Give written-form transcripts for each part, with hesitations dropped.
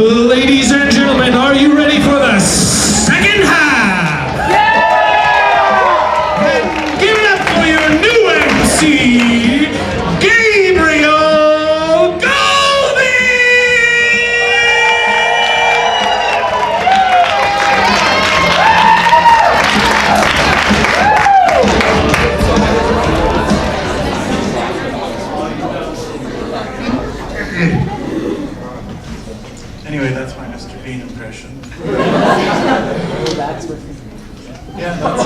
Ladies and gentlemen, are you ready for the second half? Yeah! And give it up for your new MC, Gabriel Goldie! Anyway, that's my Mr. Bean impression. Yeah, that's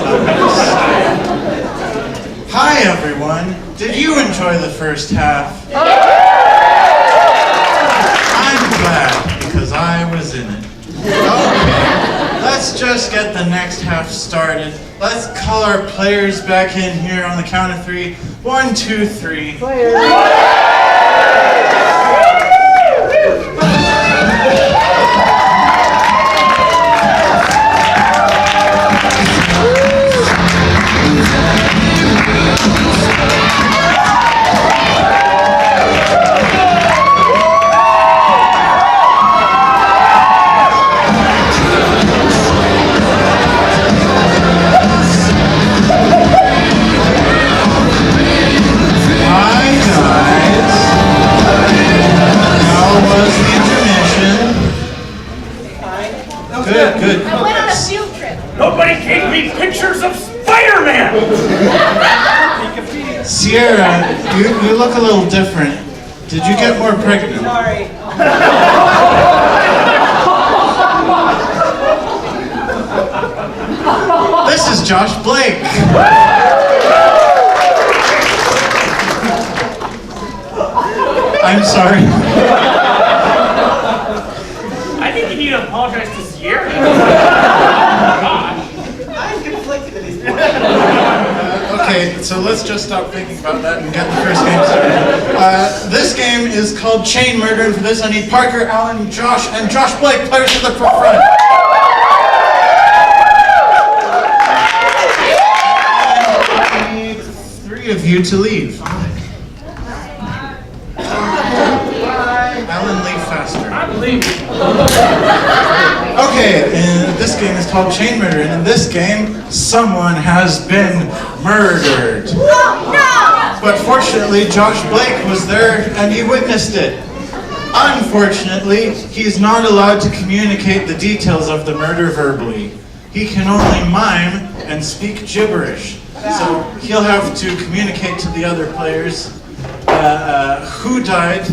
Hi, everyone. Did you enjoy the first half? I'm glad, because I was in it. Okay, let's just get the next half started. Let's call our players back in here on the count of 3. 1, 2, 3. Good. I went on a field trip. Nobody gave me pictures of Spider-Man! Sierra, you look a little different. Did you get more pregnant? Sorry. This is Josh Blake. I'm sorry. I think you need to apologize to Sierra. I'm conflicted at this point. Okay, so let's just stop thinking about that and get the first game started. This game is called Chain Murder, and for this I need Parker, Alan, Josh, and Josh Blake, players to the front. I need 3 of you to leave. Alan, leave faster. I'm leaving. Okay, this game is called Chain Murder, and in this game, someone has been murdered. Oh, no! But fortunately, Josh Blake was there and he witnessed it. Unfortunately, he's not allowed to communicate the details of the murder verbally. He can only mime and speak gibberish. So he'll have to communicate to the other players who died,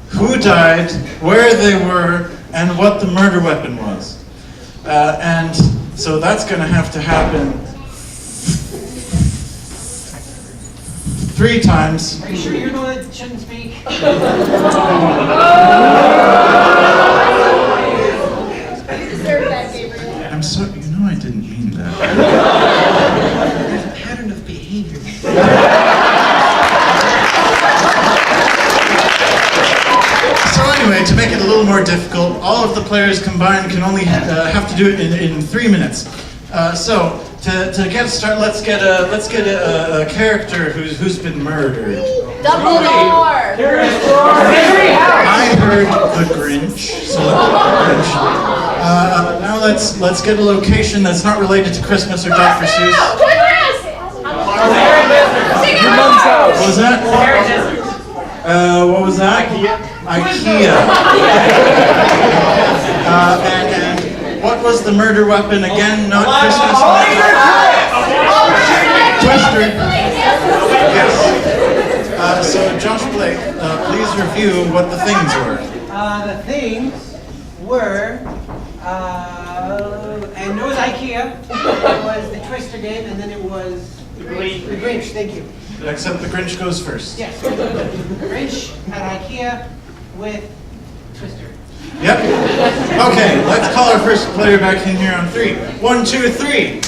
who died, where they were, and what the murder weapon was. And so that's going to have to happen 3 times. Are you sure you're the one that shouldn't speak? You deserve that, Gabriel. I'm sorry, you know I didn't mean that. There's a pattern of behavior. So anyway, to make it a little more difficult, all of the players combined can only have to do it in 3 minutes. So to get started, let's get a character who's been murdered. Dumbledore! I heard the Grinch, so let's do the Grinch. Now let's get a location that's not related to Christmas or Dr. Seuss. Your mom's house. What was that? What was that? IKEA. And what was the murder weapon again? Not Christmas. Twister. Yes. So Josh Blake, please review what the things were. The things were, and it was IKEA, it was the Twister game, and then it was the Grinch, thank you. Except the Grinch goes first. Yes, Grinch at IKEA with Twister. Yep. Okay, let's call our first player back in here on 3. 1, 2, 3.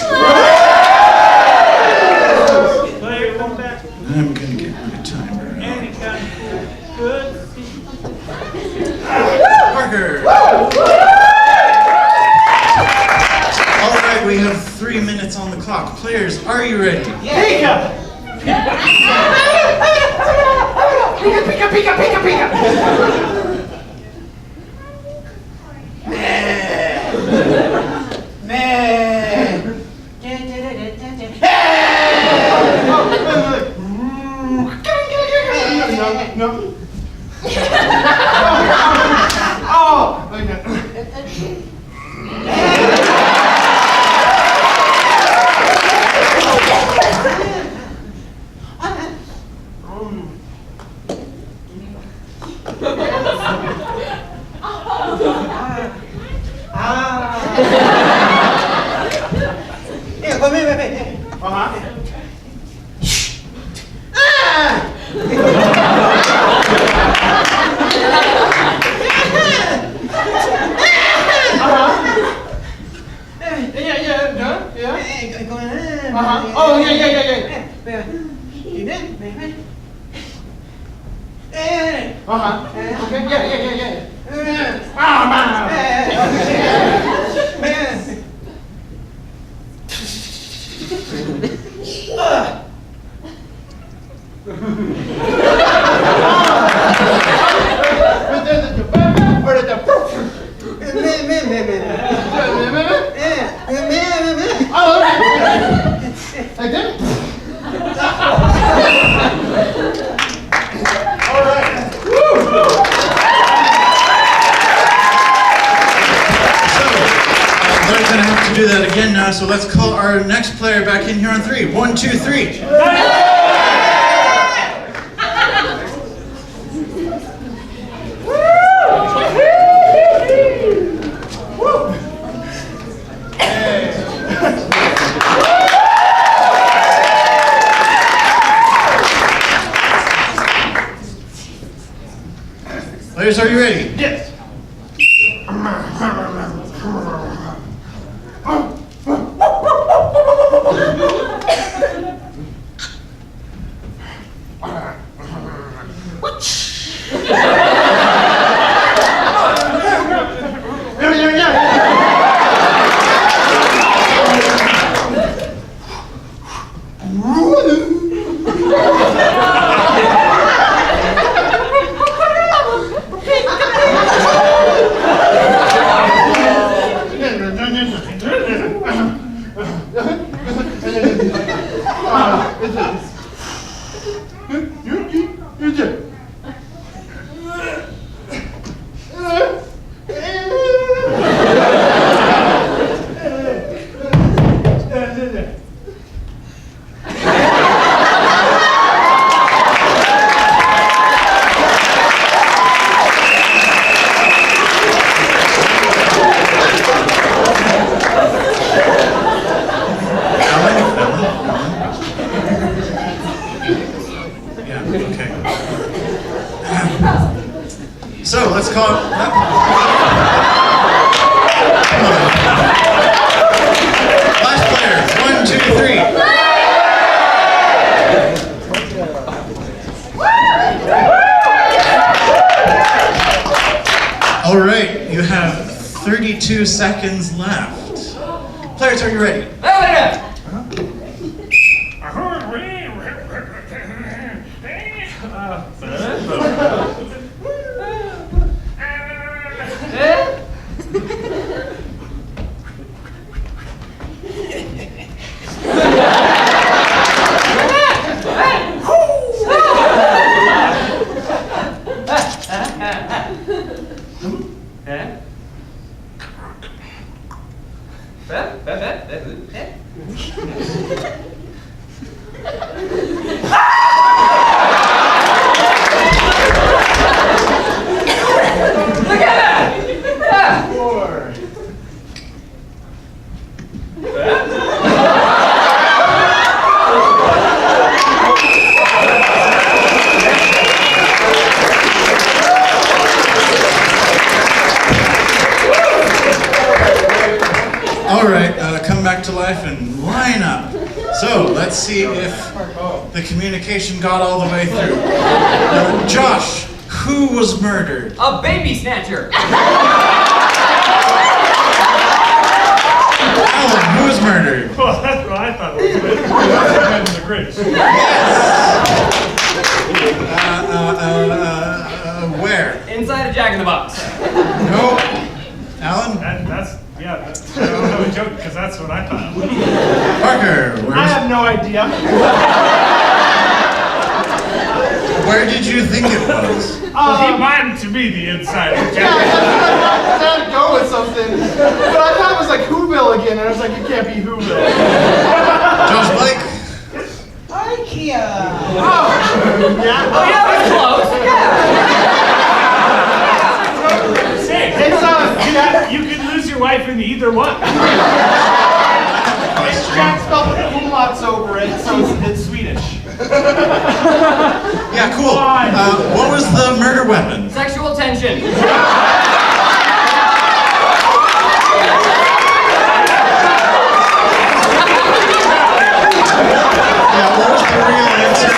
Player, come back. I'm gonna get my timer. Good. Parker. All right, we have 3 minutes on the clock. Players, are you ready? Yeah. Pika! pika, pika, pika. No. Oh, yeah. Okay, yeah. Like that? All right. They're gonna have to do that again now, so let's call our next player back in here on 3. 1, 2, 3. Players, are you ready? Yes. So let's call it. Last player. 1, 2, 3. All right, you have 32 seconds left. Players, are you ready? All right, come back to life and line up. So let's see if the communication got all the way through. Josh, who was murdered? A baby snatcher. Alan, who was murdered? Well, that's what I thought it was. That's the Grinch. Yes. Where did you think it was? He wanted to be the insider. Yeah, I had to go with something. But I thought it was like Whoville again, and I was like, it can't be Whoville. Josh Blake? IKEA. Oh, yeah? Oh, yeah, we're close. Yeah. Say, you could lose your wife in either one. Jack spelled umlauts over it, so it's Swedish. Yeah, cool. What was the murder weapon? Sexual tension. Yeah, what was the real answer?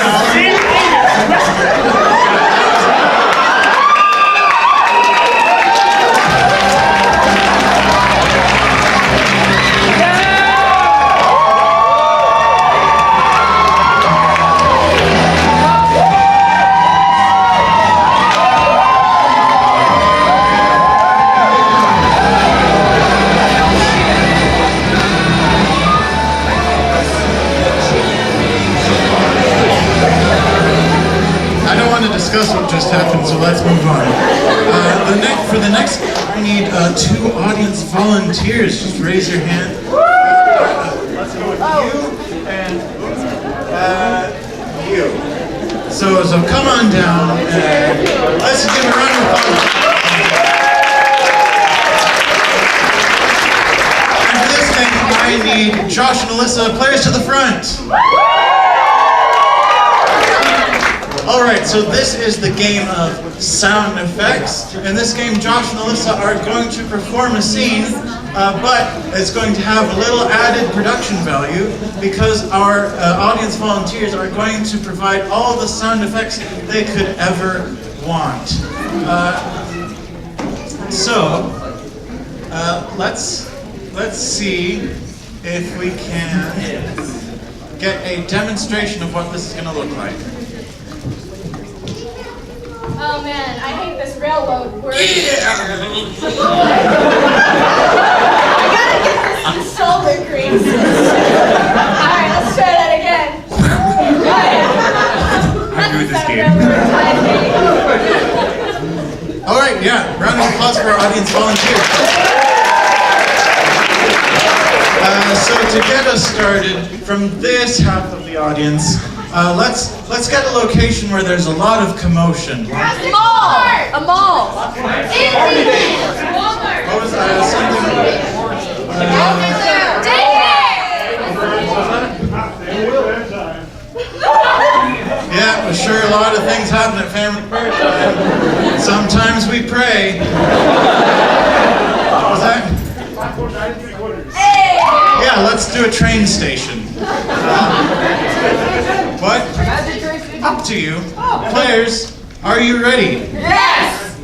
Discuss what just happened, so let's move on. For the next, I need 2 audience volunteers. Just raise your hand. Let's go with you and you. So come on down and let's give a round of applause. And for this thing, I need Josh and Alyssa, players to the front. Alright, so this is the game of sound effects. In this game, Josh and Alyssa are going to perform a scene, but it's going to have a little added production value because our audience volunteers are going to provide all the sound effects they could ever want. Let's see if we can get a demonstration of what this is going to look like. Oh man, I hate this railroad word. I gotta get this shoulder grease. Alright, let's try that again. I'm good with this game. Alright, yeah, round of applause for our audience volunteers. So to get us started, from this half of the audience, let's get a location where there's a lot of commotion. A mall. Walmart. What was that? Yeah, well, sure, a lot of things happen at family prayer time. Sometimes we pray. What was that? Yeah, let's do a train station. What? Up to you. Players, are you ready? Yes!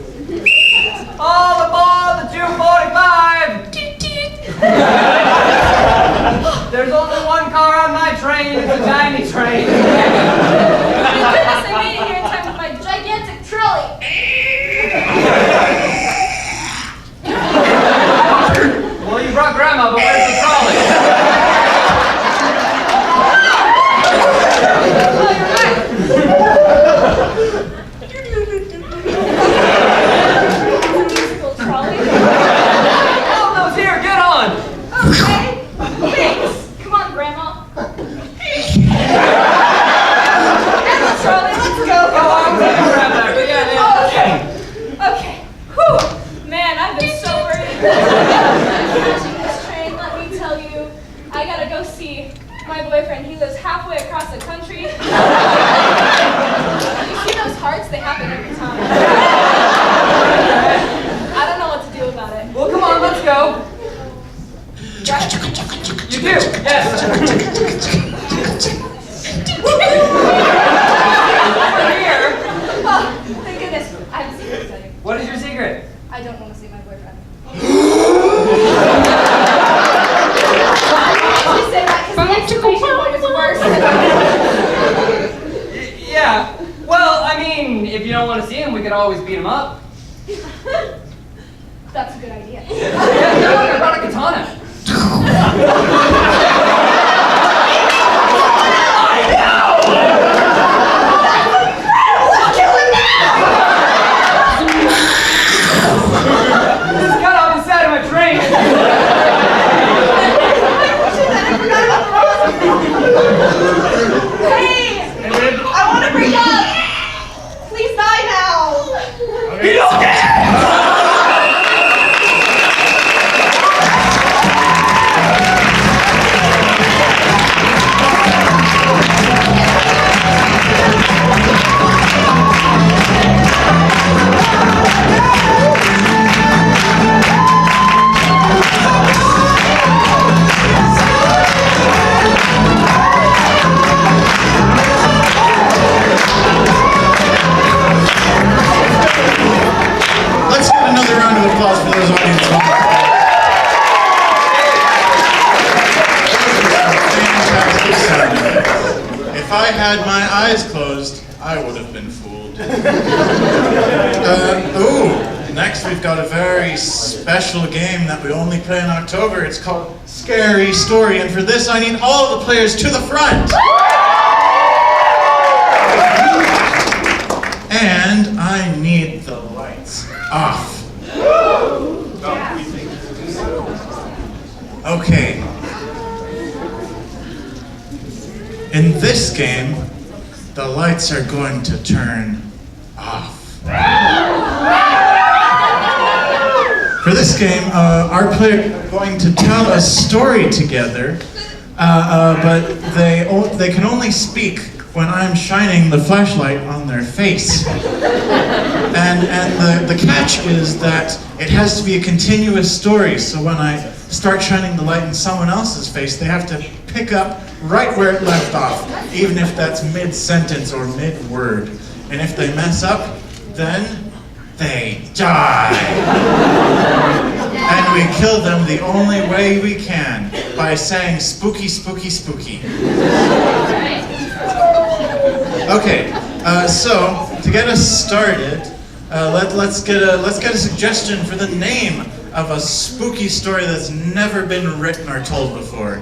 All aboard the 245! There's only one car on my train. It's a tiny train. Thank goodness I made it here in time with my gigantic trolley. Well, you brought Grandma, but where's the trolley? Musical trolley. Oh, no, it's here. Get on. Okay. Thanks. Come on, Grandma. Grandma trolley, let's go. Oh, I'm going to grab that. But yeah, Okay. Okay. Whew. Man, I've been so worried. Catching this train, let me tell you, I gotta go see my boyfriend. He lives halfway across the country. You see those hearts? They happen every time. I don't know what to do about it. well, come on, let's go. You do? Yes. Over here. Oh, thank goodness. I have a secret to tell you. What is your secret? I don't want to see my boyfriend. You say that because the exclamation point is worse. Yeah. Well, I mean, if you don't want to see him, we could always beat him up. That's a good idea. Yeah, no, I brought a katana. had my eyes closed, I would have been fooled. Next we've got a very special game that we only play in October. It's called Scary Story, and for this I need all the players to the front. And I need the lights off. Okay. In this game, the lights are going to turn off. For this game, our players are going to tell a story together, but they can only speak when I'm shining the flashlight on their face. And the catch is that it has to be a continuous story, so when I start shining the light in someone else's face, they have to pick up right where it left off, even if that's mid-sentence or mid-word. And if they mess up, then they die. And we kill them the only way we can, by saying spooky, spooky, spooky. Okay, so to get us started, let's get a suggestion for the name of a spooky story that's never been written or told before.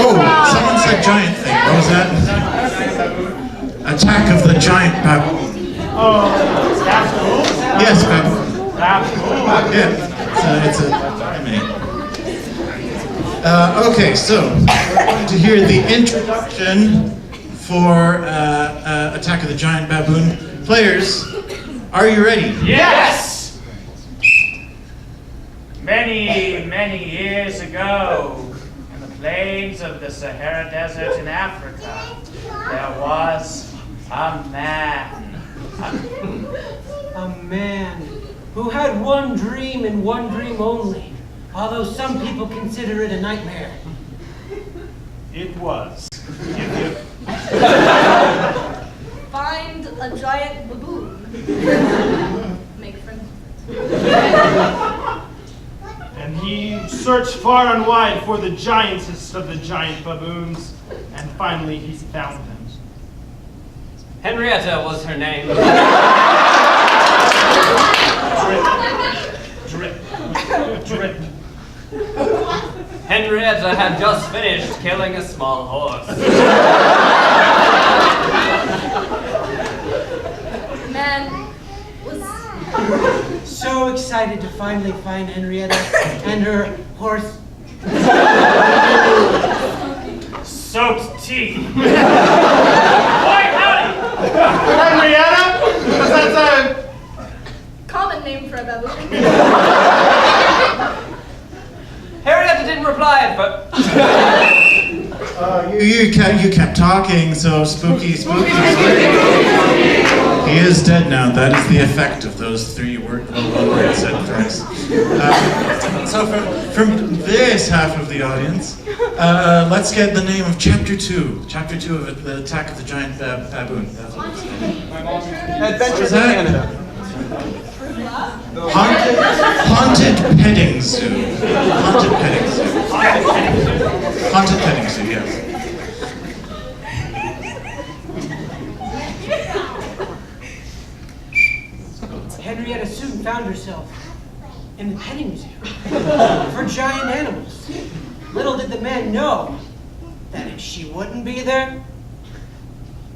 Oh, someone said giant thing. What was that? Attack of the giant baboon. Oh, baboon? Yes, baboon. Baboon. Yeah, it's a okay, so we're going to hear the introduction for Attack of the Giant Baboon. Players, are you ready? Yes! Many, many years ago, in the plains of the Sahara Desert in Africa, there was a man. A man who had one dream and one dream only, although some people consider it a nightmare. It was. Find a giant baboon. Make friends. And he searched far and wide for the giantest of the giant baboons, and finally he found them. Henrietta was her name. Drip. Drip. Henrietta had just finished killing a small horse. Man was So excited to finally find Henrietta and her horse. Soaked tea. Boy, howdy! Henrietta? That's a... common name for a baboon. Henrietta didn't reply, but You kept talking, so spooky, spooky, spooky. He is dead now. That is the effect of those three words said thrice. So from this half of the audience, let's get the name of Chapter 2. Chapter 2 of the Attack of the Giant Baboon. That's what it's called. Adventures in Canada. Haunted petting zoo. Haunted petting zoo. Haunted petting zoo, yes. Henrietta soon found herself in the petting zoo for giant animals. Little did the man know that if she wouldn't be there,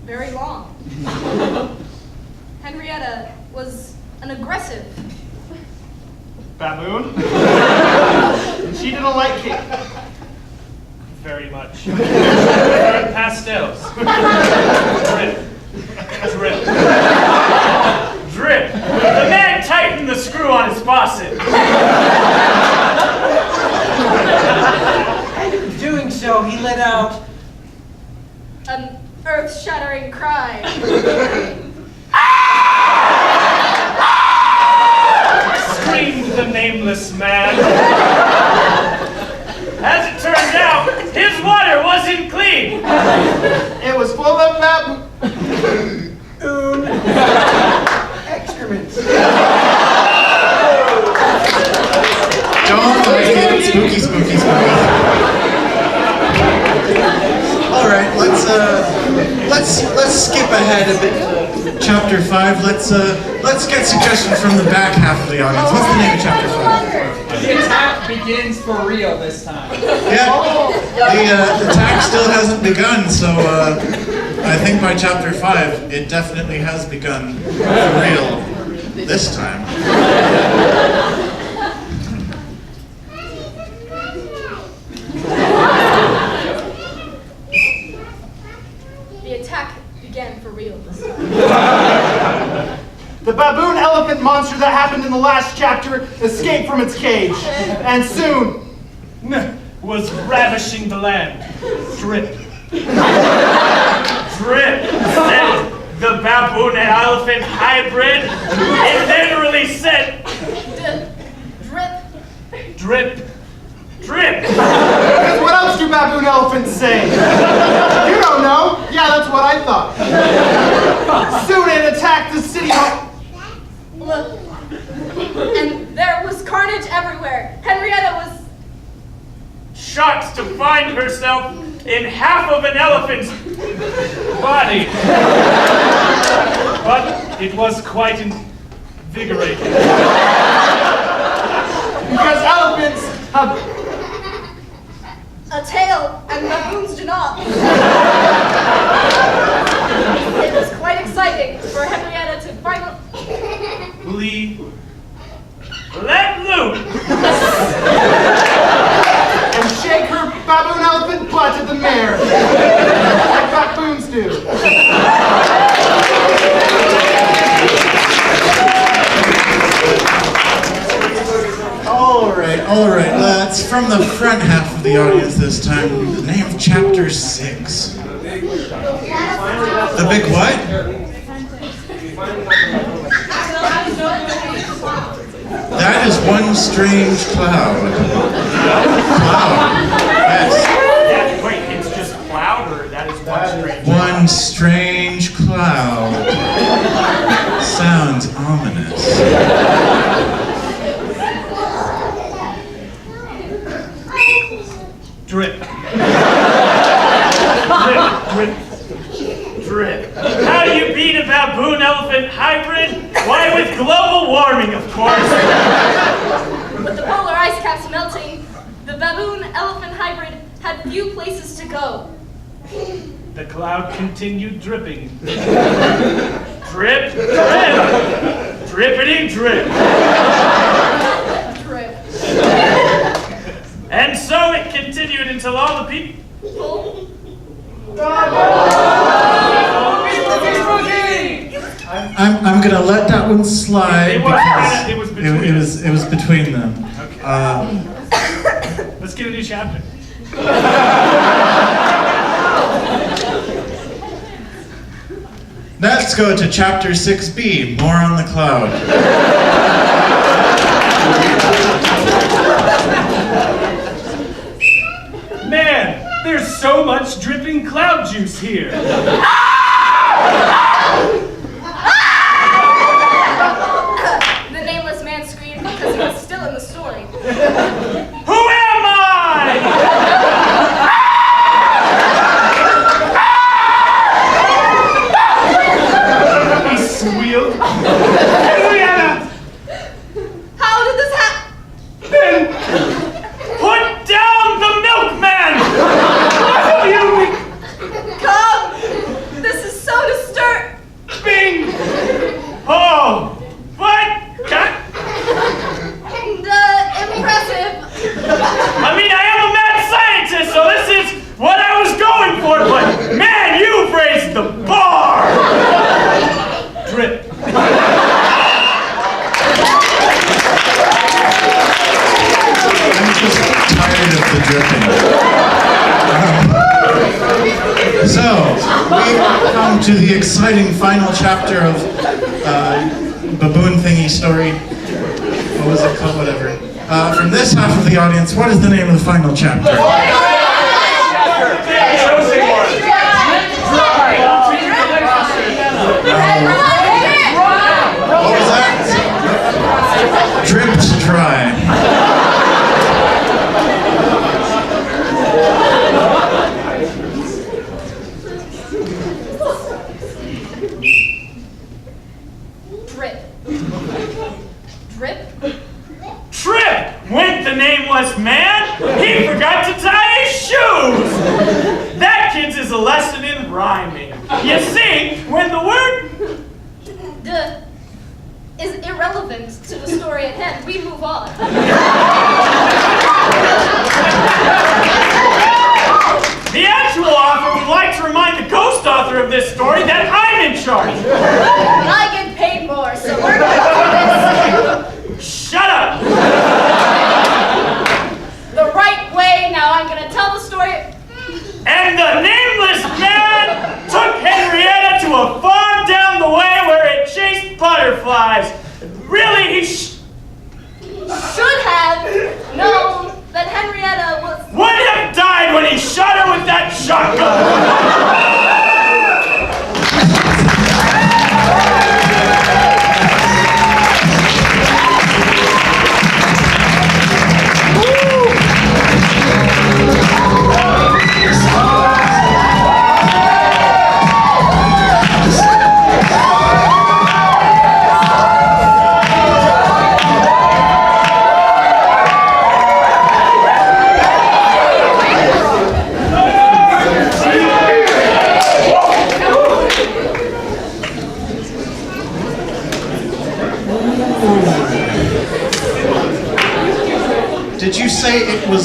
Very long. Henrietta was an aggressive. Baboon? She didn't like cake. Very much. Pastels. Drip. Drip. Drip. The man tightened the screw on his faucet. doing so, he let out An earth-shattering cry. Screamed the nameless man. As it turned out, his water wasn't clean. It was full of baboon. right. Spooky, spooky, spooky. All right, let's skip ahead a bit to chapter 5. Let's get suggestions from the back half of the audience. What's the name of chapter 5? The attack begins for real this time. Yeah, the attack still hasn't begun, so I think by chapter 5 it definitely has begun for real this time. The attack began for real this time. The baboon elephant monster that happened in the last chapter escaped from its cage. And soon, Was ravishing the land. Drip. Drip said the baboon and elephant hybrid. It literally said Drip. drip. Drip. because what else do baboon elephants say? You don't know? Yeah, that's what I thought. Soon it attacked the city. Look. And there was carnage everywhere. Henrietta was... Shocked to find herself in half of an elephant's body. But it was quite invigorating. Because elephants have a tail, and baboons do not. It was quite exciting for Henrietta to finally... Let loose. and shake her baboon elephant butt at the mare. Like baboons do. All right. That's from the front half of the audience this time. The name of chapter 6. The big what? That is one strange cloud. Cloud. Yes. Yeah, wait, it's just cloud, or that is one strange? One strange cloud. Sounds ominous. Drip. Drip. Drip. How do you beat a baboon-elephant hybrid? Why, with global warming, of course. With the polar ice caps melting, the baboon-elephant hybrid had few places to go. The cloud continued dripping. Drip, drip. Drippity drip. Drip. And so it continued until all the people... I'm gonna let that one slide because it was between it was between them. Okay. Let's get a new chapter. Let's go to chapter 6B. More on the cloud. Man, there's so much dripping cloud juice here. The nameless man screamed because he was still in the story. Who am I? He squealed. Henrietta! How did this happen? Put down the milkman! Come! This is so disturbing. Oh, but And, impressive. I mean, I am a mad scientist, so this is what I was going for, but man, you've raised the bar! Drip. I'm just tired of the dripping. So, we come to the exciting final chapter of Baboon Thingy Story. What was it called? Whatever. From this half of the audience, what is the name of the final chapter? What was that? Dripped dry.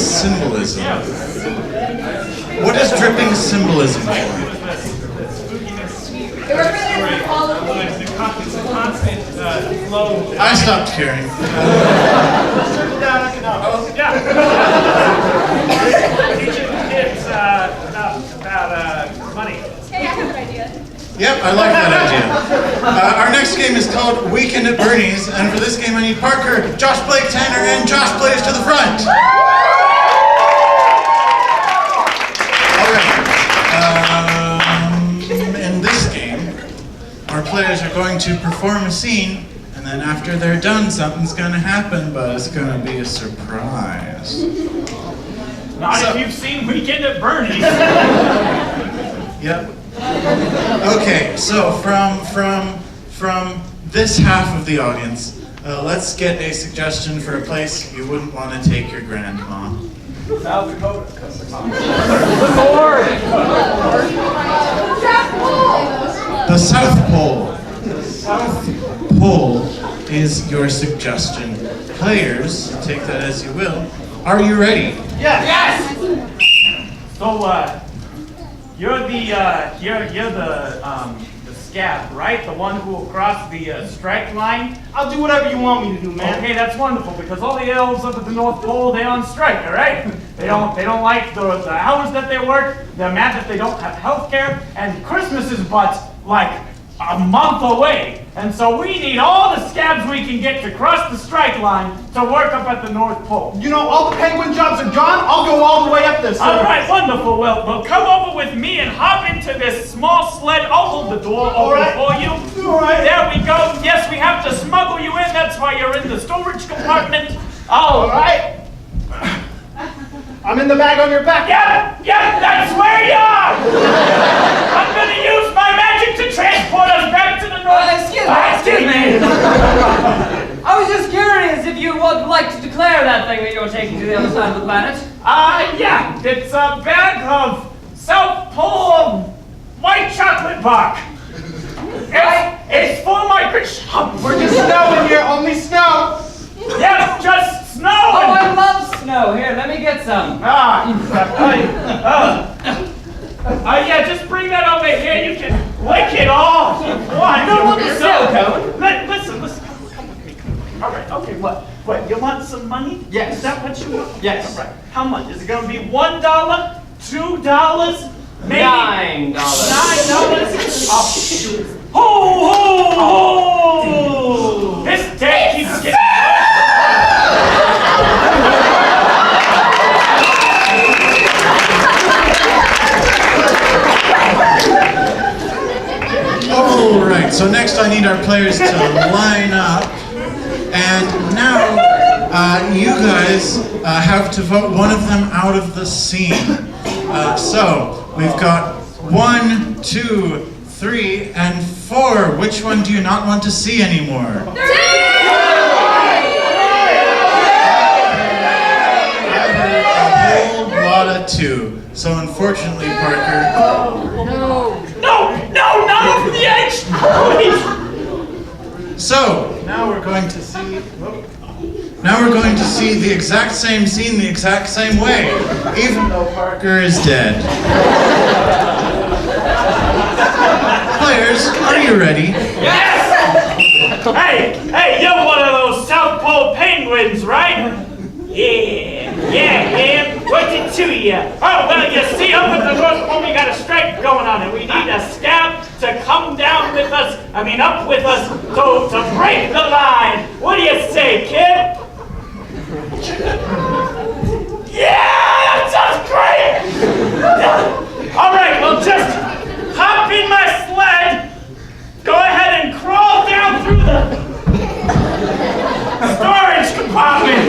symbolism. What is dripping symbolism for? It represents all of The constant flow. I stopped caring. Yeah. Teaching kids about money. Hey, I have an idea. Yep, I like that idea. Our next game is called Weekend at Bernie's, and for this game I need Parker, Josh Blake, Tanner, and Josh Blaze to the front. Alright. In this game, our players are going to perform a scene, and then after they're done, something's going to happen, but it's going to be a surprise. Not if you've seen Weekend at Bernie's. Yep. Okay, so from this half of the audience, let's get a suggestion for a place you wouldn't want to take your grandma. South Dakota. The South Pole. The South Pole is your suggestion. Players, take that as you will. Are you ready? Yes. So you're the scab, right? The one who will cross the strike line. I'll do whatever you want me to do, man. Okay, that's wonderful because all the elves up at the North Pole, they're on strike, all right? They don't like the hours that they work. They're mad that they don't have health care, and Christmas is but like a month away. And so we need all the scabs we can get to cross the strike line to work up at the North Pole. You know, all the penguin jobs are gone. I'll go all the way up there. All right, wonderful. Well, come over with me and hop into this small sled. I'll hold the door open for you. All right. There we go. Yes, we have to smuggle you in. That's why you're in the storage compartment. All right. I'm in the bag on your back. Yeah, that's where you are. I'm gonna use my magic to transport us back to the North. Excuse me. I was just curious if you would like to declare that thing that you're taking to the other side of the planet. Yeah, it's a bag of South Pole white chocolate bark. It's for my Christmas. We're just snow in here, only snow. Yeah, just snow. Oh, I love snow. Here, let me get some. Yeah, just bring that over here. You can lick it off. I don't want the snow cone. Listen, come with me. All right, okay, what, you want some money? Yes. Is that what you want? Yes. All right, how much? Is it going to be $1, $2, maybe? $9. $9? Oh, shoot. Ho! This day keeps getting... All right, so next I need our players to line up. And now you guys have to vote one of them out of the scene. So we've got 1, 2, 3, and 4. Which one do you not want to see anymore? 3! A whole lot of 2. So unfortunately, Parker. No, not over the edge! So now we're going to see. Now we're going to see the exact same scene the exact same way, even though Parker is dead. Players, are you ready? Yes! Hey, you're one of those South Pole penguins, right? Yeah, what's it to you? Oh, well, you see, up at the North Pole, we got a strike going on, and we need a scab to come down with us, up with us, to break the line. What do you say, kid? Yeah, that sounds great! All right, well, just hop in my sled, go ahead and crawl down through the storage compartment.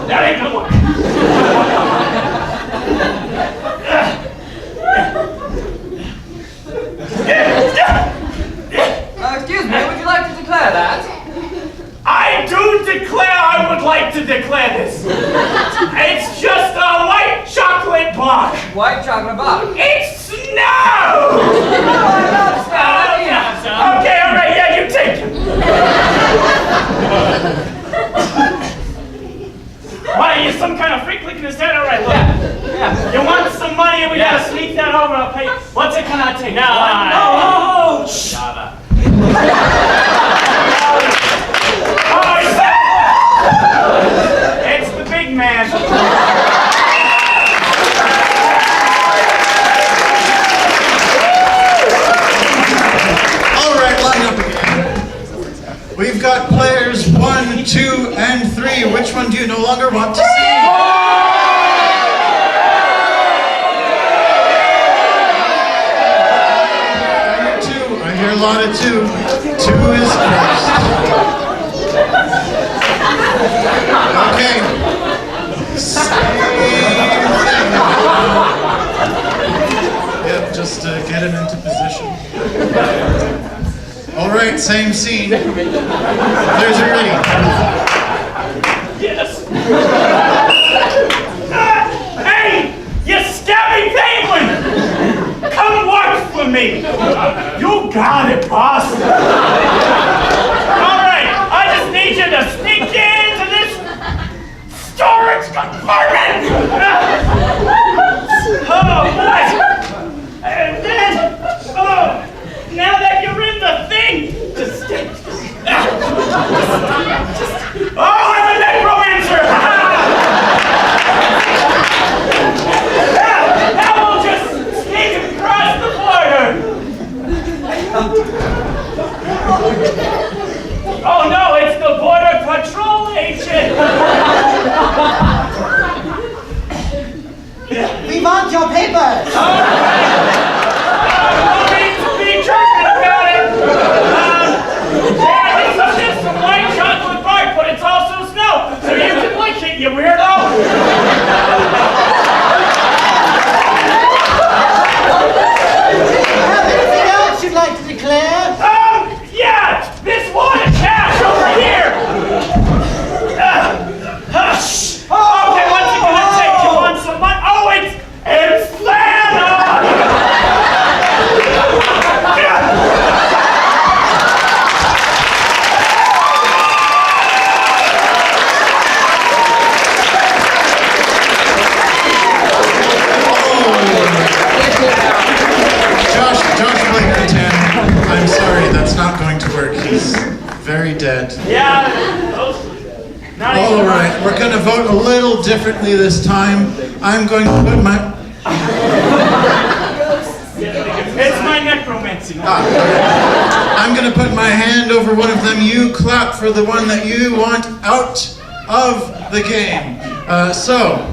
That ain't gonna work. Excuse me, would you like to declare that? I do declare I would like to declare this. It's just a white chocolate bar. White chocolate bar. It's snow! Oh, I love snow. Let me have some. Okay, all right, yeah, you take We've got players 1, 2, and 3. Which one do you no longer want to see? I hear a lot of 2. 2 is first. Okay. Yep, just get him into position. All right, same scene. Players are ready. Yes. Hey, you scabby penguin! Come work for me. You got it, boss. All right, I just need you to sneak into this storage compartment. Oh, boy. And then, now that you're in the thing, just oh, I'm a necromancer! Now we'll just sneak across the border. Oh no, it's the border patrol agent. We want your papers! You weirdo! Have anything else you'd like to declare? Yeah! This water cash over here! Okay, what's it gonna take? You want some money? Oh, it's Santa! I'm sorry, that's not going to work. He's very dead. Yeah. All right, we're going to vote a little differently this time. I'm going to put my... It's my necromancy. I'm going to put my hand over one of them. You clap for the one that you want out of the game. So...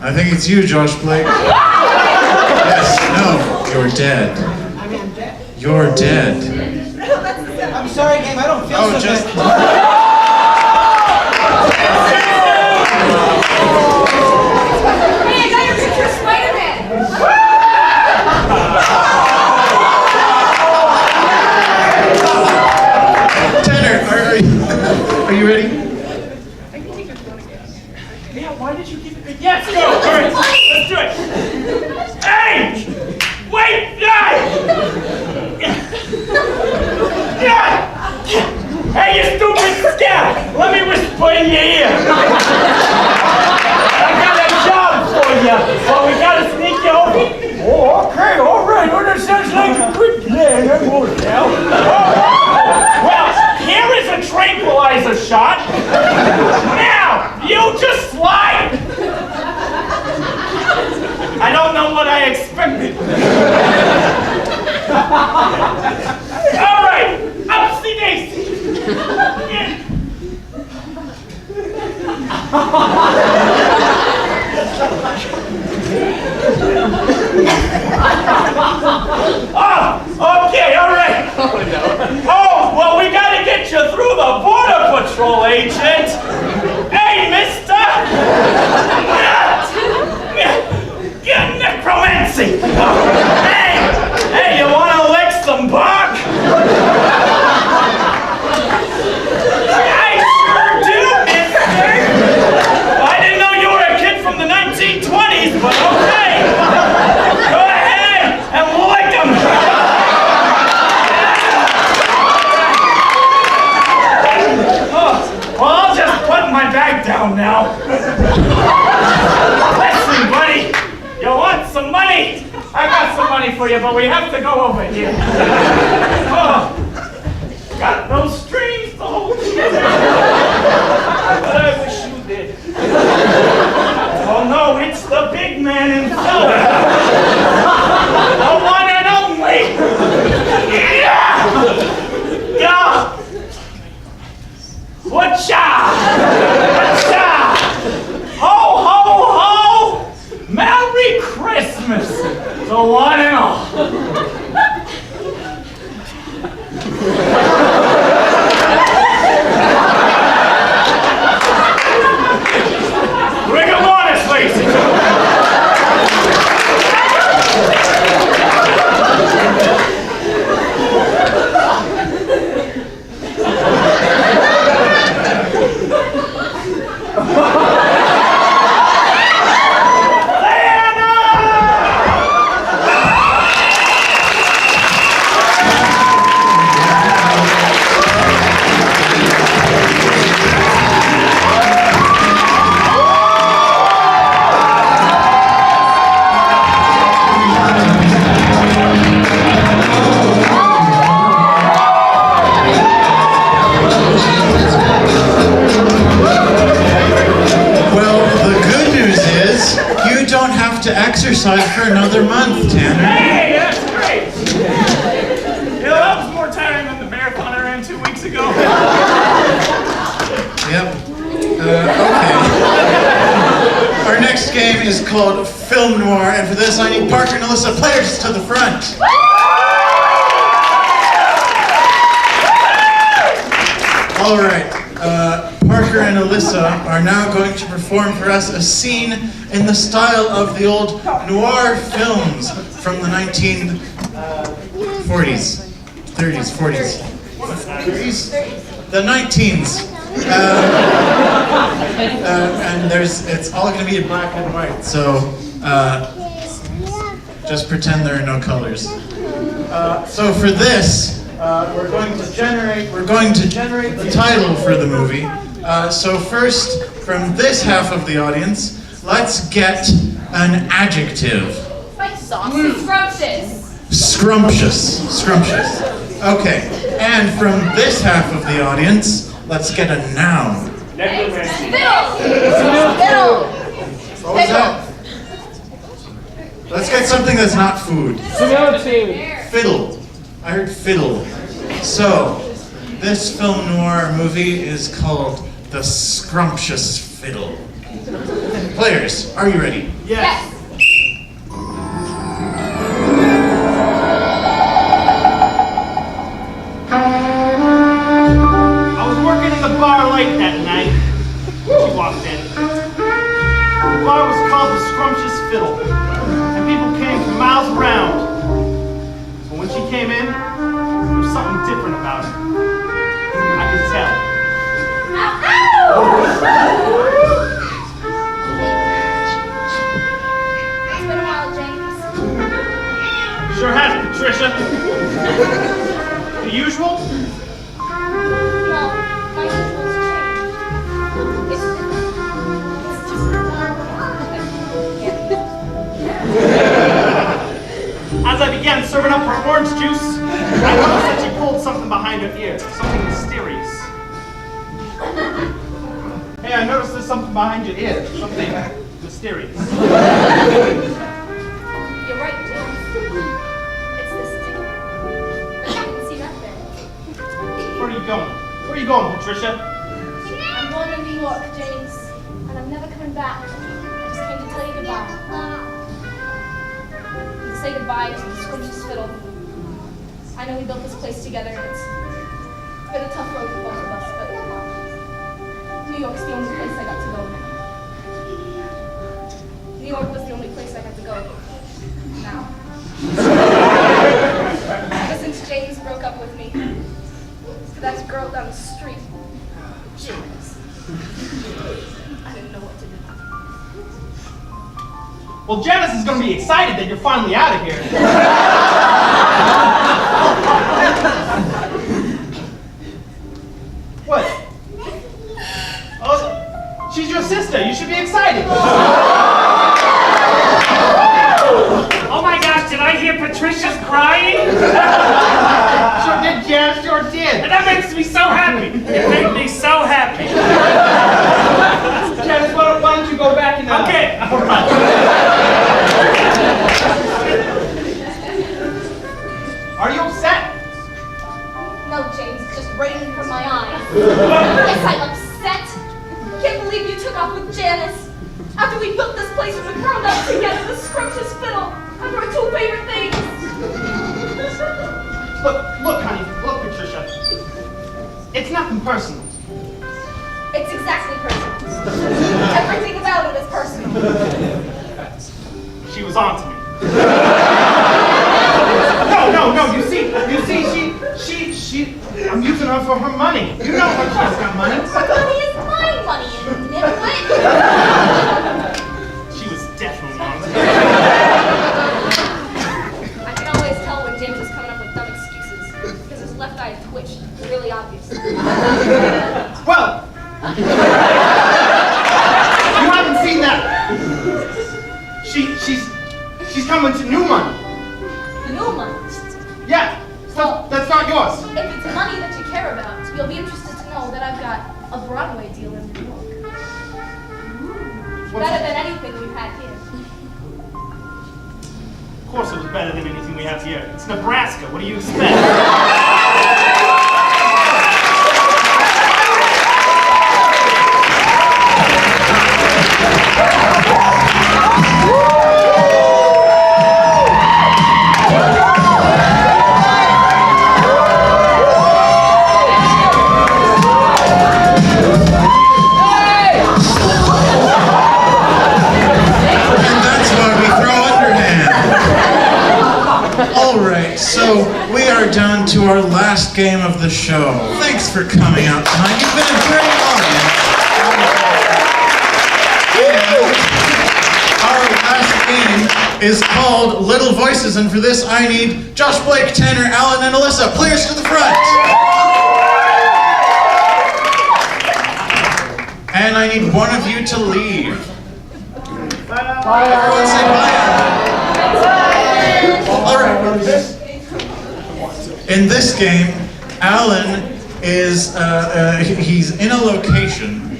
I think it's you, Josh Blake. Yes, no, you're dead. I mean, I'm dead. You're dead. I'm sorry, Game, I don't feel so just... good. Hey, I got your picture of Spider-Man. Tanner, are you ready? Yeah, why did you keep it? Yes, go! All right, let's do it. Hey! Wait! Hey, you stupid scab! Let me whisper in your ear. I got a job for you, but we gotta sneak you over. Oh, okay, all right. Well, that sounds like a good plan. I won't tell. Well, here is a tranquilizer shot. Now, you just slide. I don't know what I expected. All right, upsy daisy. Oh, okay, all right. Oh, well, we gotta get you through the border patrol, agent. Hey, mister. Get necromancy. Hey, you wanna lick some bark? I sure do, mister. I didn't know you were a kid from the 1920s, but okay. Go ahead and lick 'em. Oh, well, I'll just put my bag down now. Listen, buddy, you want some money? I got some money for you, but we have to go over here. Oh. Rigor mortis, ladies and gentlemen. Exercise for another month, Tanner. Hey, that's great. You know, that was more tiring than the marathon I ran 2 weeks ago. Yep. Okay. Our next game is called Film Noir, and for this I need Parker and Alyssa, players to the front. All right. Parker and Alyssa are now going to perform for us a scene in the style of the old noir films from the 1940s, 30s, 40s, 30s, the 19s. And it's all going to be in black and white, so just pretend there are no colors. So for this, we're going to generate the title for the movie. So first, from this half of the audience, let's get an adjective. Scrumptious. Scrumptious. Okay. And from this half of the audience, let's get a noun. Fiddle. What was that? Let's get something that's not food. Fiddle. I heard fiddle. So, this film noir movie is called The Scrumptious Fiddle. Players, are you ready? Yes. I was working in the bar late that night. She walked in. The bar was called The Scrumptious Fiddle, and people came from miles around. But when she came in, there was something different about her. I could tell. It's been a while, James. Sure has, Patricia. The usual? Well, my usual's changed. It's As I began serving up her orange juice, I noticed that she pulled something behind her ear. Something mysterious. Hey, I noticed there's something behind your ear. Something mysterious. You're right, James. It's this ticket. I didn't see that there. Where are you going? Where are you going, Patricia? I'm going to New York, James, and I'm never coming back. I just came to tell you goodbye. To say goodbye to the Scrumptious Fiddle. I know we built this place together, and it's been a tough road for both of us, but New York's the only place I got to go now. New York was the only place I had to go now. Ever since James broke up with me, to that girl down the street, James, I didn't know what to do. Well, Janice is going to be excited that you're finally out of here. What? Oh, she's your sister. You should be excited. Oh my gosh, did I hear Patricia's crying? Sure did, Janice. Sure did. And that makes me so happy. It made me so happy. Janice, why don't you go back and... Okay. All right. Are you upset? No, James, it's just raining from my eyes. Yes, I'm upset. Can't believe you took off with Janice. After we built this place from the ground up together, the Scrumptious Fiddle, and our two favorite things. Look, honey. Look, Patricia. It's nothing personal. It's exactly personal. Everything about it is personal. She was on to me. No, you see, I'm using her for her money. You know her, she's got money. Money is my money, you nitwit. She was definitely on to me. I can always tell when James is coming up with dumb excuses, because his left eye twitched, really obvious. Well, you haven't seen that. She's coming to new money. New money. Yeah, so that's not yours. If it's money that you care about, you'll be interested to know that I've got a Broadway deal in New York. Better than anything we've had here. Of course it was better than anything we have here. It's Nebraska. What do you expect? So we are down to our last game of the show. Thanks for coming out tonight. You've been a great audience. And our last game is called Little Voices, and for this I need Josh, Blake, Tanner, Alan, and Alyssa. Players to the front. And I need one of you to leave. Everyone say bye. All right. In this game, Alan is he's in a location,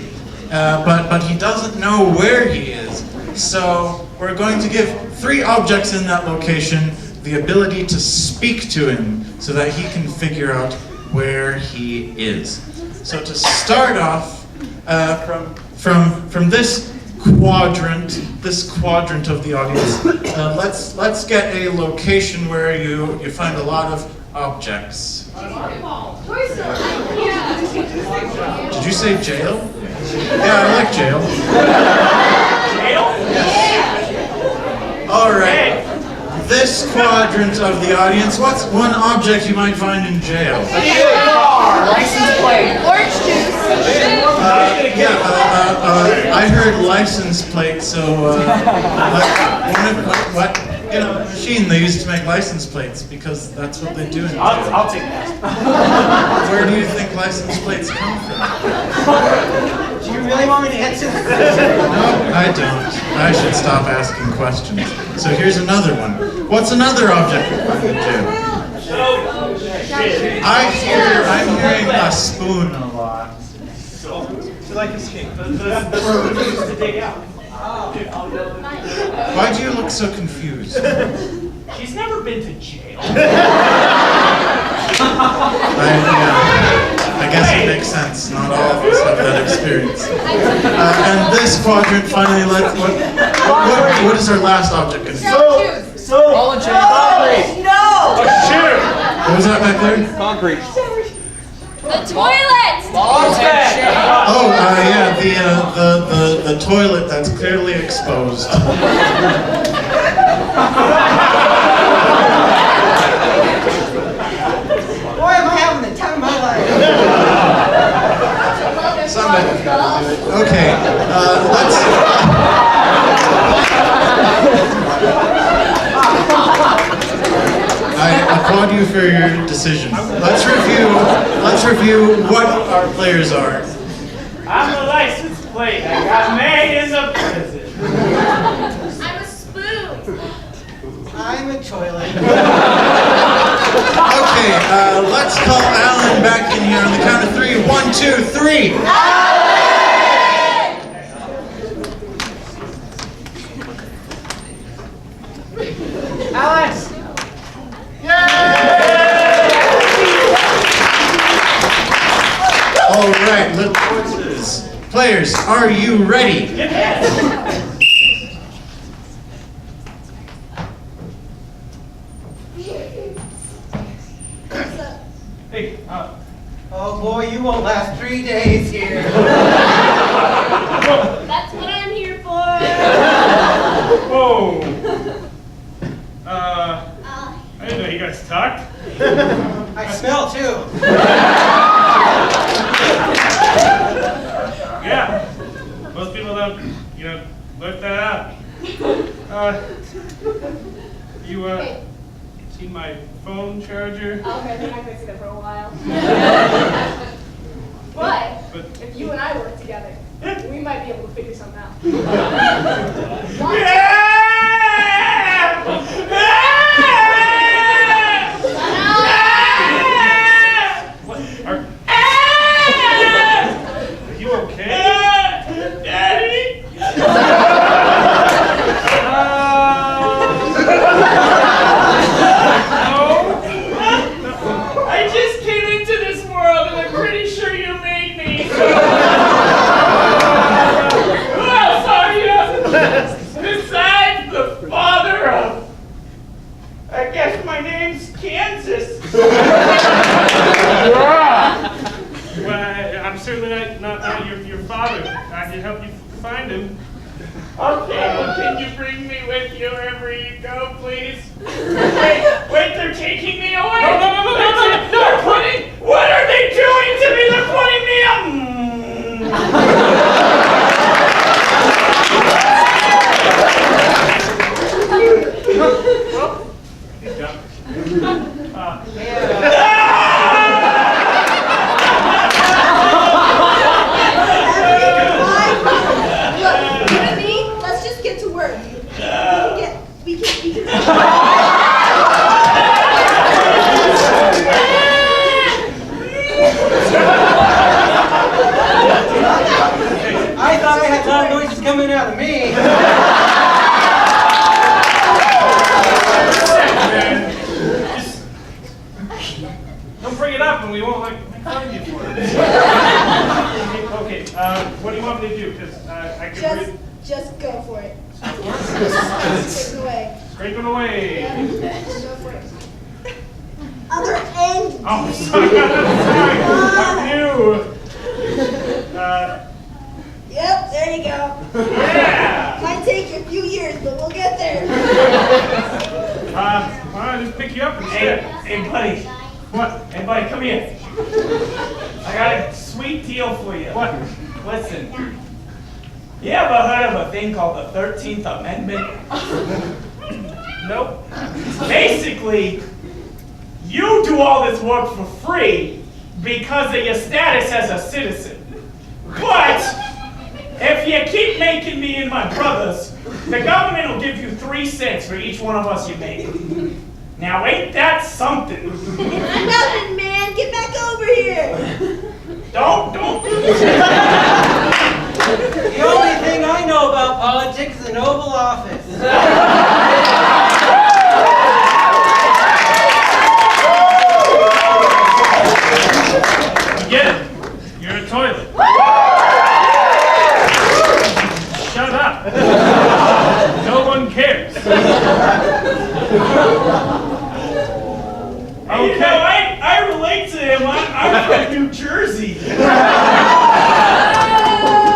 but he doesn't know where he is. So we're going to give 3 objects in that location the ability to speak to him so that he can figure out where he is. So to start off, from this quadrant of the audience, let's get a location where you find a lot of objects. Did you say jail? Yeah, I like jail. Jail? Yes. All right. This quadrant of the audience, what's one object you might find in jail? License plate. Orange juice. I heard license plate, so what? You know, a machine they used to make license plates because that's what they do in jail. I'll take that. Where do you think license plates come from? Do you really want me to answer? No, I don't. I should stop asking questions. So here's another one. What's another object we find in jail? I'm hearing a spoon a lot. Like escape. The spoon used to dig out. Why do you look so confused? She's never been to jail. I guess it makes sense. Not all of us have that experience. And this quadrant finally what is our last object going to be? All in chain. Concrete. No! What was that back there? Concrete. The toilet! Oh, yeah, the toilet that's clearly exposed. Boy, am I having the time of my life. Somebody's got to do it. Okay, let's... I applaud you for your decision. Let's review what our players are. I'm a license plate. I got made in the prison. I'm a spoon. I'm a toilet. Okay, let's call Alan back in here on the count of 3. 1, 2, 3. Alex. All right, little voices. Players, are you ready? Hey, Oh boy, you won't last 3 days here. That's what I'm here for. Whoa. I didn't know you guys talked. I smell too. Yeah. Most people don't, let that out. You, see my phone charger? Okay, they're not going to see that for a while. But if you and I work together, we might be able to figure something out. Are you okay? Daddy? I just came into this world and I'm pretty sure you made me. Who else are you? Besides the father of, I guess my name's Kansas. Well, I'm certainly not your father. I can help you find him. Okay, well, can you bring me with you wherever you go, please? Wait, they're taking me away? No. They're putting, what are they doing to me? They're putting me up. Well, he's done. Let's just get to work. We can. I thought I had loud noises coming out of me. Don't bring it up and we won't make fun of you for it. Okay, what do you want me to do? Because I can Just go for it. Scrape away. Scraping away. Yeah, go for it. Other end. Oh, sorry. I'm new. Yep, there you go. Yeah. Might take you a few years, but we'll get there. Why don't I just pick you up instead? Hey, buddy. What? Hey, buddy, come here. I got a sweet deal for you. What? Listen. You ever heard of a thing called the 13th Amendment? Nope. Basically, you do all this work for free because of your status as a citizen. But if you keep making me and my brothers, the government will give you 3 cents for each one of us you make. Now, ain't that something? Nothing, man. Get back over here. Don't. The only thing I know about politics is an Oval Office. Get it. You're a toilet. Shut up. No one cares. Hey, you know, I relate to him. I'm from New Jersey.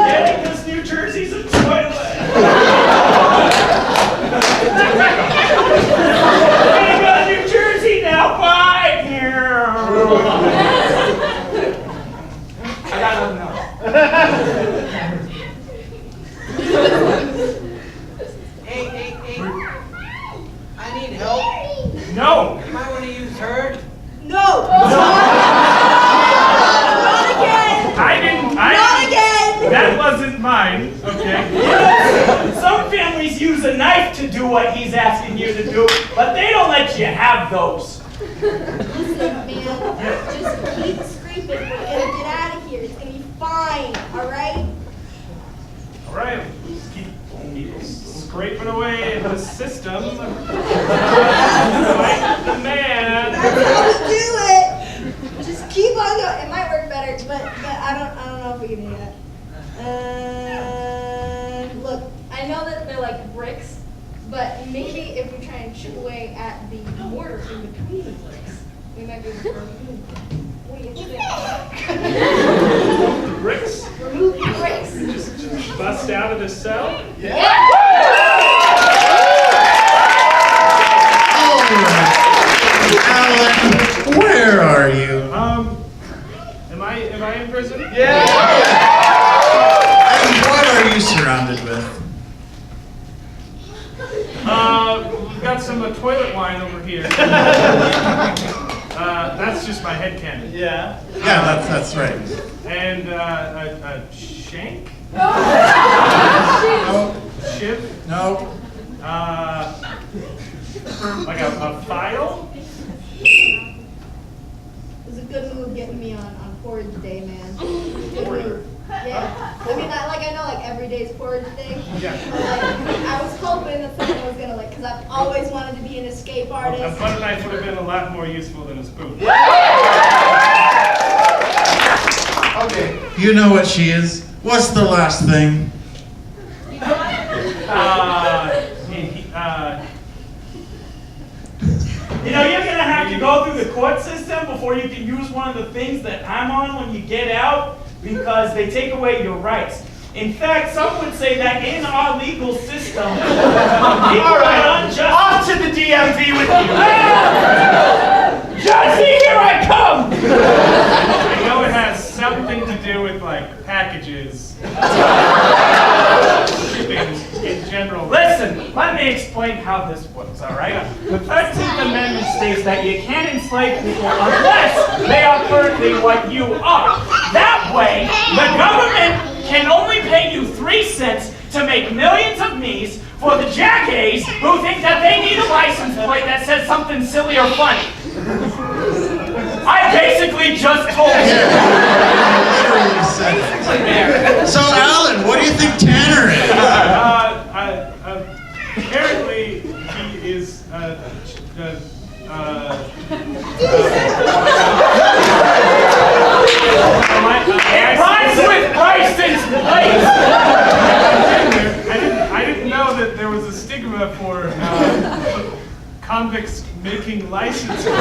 Yeah, because New Jersey's a toilet. We go to New Jersey now. Bye. I got nothing else. Hey. I need help. No. You might want to use herd. No. Not again. Not again. That wasn't mine. Okay. Some families use a knife to do what he's asking you to do, but they don't let you have those. Listen, man. Just keep scraping. We're gonna get out of here. It's gonna be fine. All right. All right. Just keep scraping away at the system. Like the man. That's how we do it. Just keep on going. It might work better, but I don't know if we can do that. Look, I know that they're like bricks, but maybe if we try and chip away at the mortar in between the bricks, we might be able to. What do you think? to sell? Alan, where are you? Am I in prison? And what are you surrounded with? We've got some toilet wine over here. That's just my headcanon. Yeah, that's right. And a shank? No, Shiv? no. Like a file? It was a good move getting me on porridge day, man. Good move. Yeah. I mean, I know like every day's porridge day. Yeah. But, like, I was hoping that someone was gonna because I've always wanted to be an escape A artist. butter knife would have been a lot more useful than a spoon. Okay. You know what she is. What's the last thing? You know, you're gonna have to go through the court system before you can use one of the things that I'm on when you get out, because they take away your rights. In fact, some would say that in our legal system, people are unjust. Off to the DMV with you. Jesse, here I come! I know it has something to do with like packages, shipping in general. Listen, let me explain how this works, all right? The 13th Amendment states that you can't enslave people unless they are currently what you are. That way, the government can only pay you 3 cents to make millions of me's for the jackays who think that they need a license plate that says something silly or funny. I basically just told you. Literally said it. So, Alan, what do you think Tanner is? Apparently, he is. It rhymes with Bryson's place. I didn't know that there was a stigma for convicts making license plates.